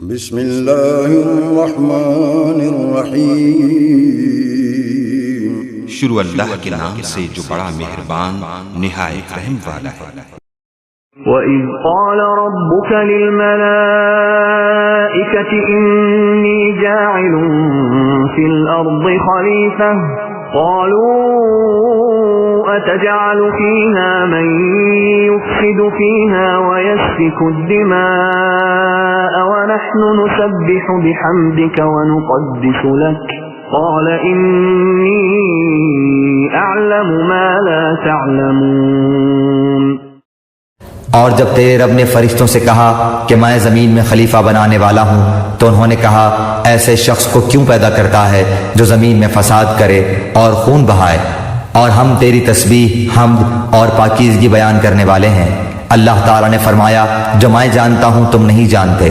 بسم اللہ الرحمن الرحیم۔ شروع اللہ کے نام سے جو بڑا مہربان نہایت رحم والا ہے۔ وَإِذْ قَالَ رَبُّكَ لِلْمَلَائِكَةِ إِنِّي جَاعِلٌ فِي الْأَرْضِ خَلِيفَةً قَالُوا أَتَجْعَلُ فِيهَا مَن يُفْسِدُ فِيهَا وَيَسْفِكُ الدِّمَاءَ وَنَحْنُ نُسَبِّحُ بِحَمْدِكَ وَنُقَدِّسُ لَكَ قَالَ إِنِّي أَعْلَمُ مَا لَا تَعْلَمُونَ۔ اور جب تیرے رب نے فرشتوں سے کہا کہ میں زمین میں خلیفہ بنانے والا ہوں تو انہوں نے کہا ایسے شخص کو کیوں پیدا کرتا ہے جو زمین میں فساد کرے اور خون بہائے، اور ہم تیری تسبیح، حمد اور پاکیزگی بیان کرنے والے ہیں۔ اللہ تعالیٰ نے فرمایا جو میں جانتا ہوں تم نہیں جانتے۔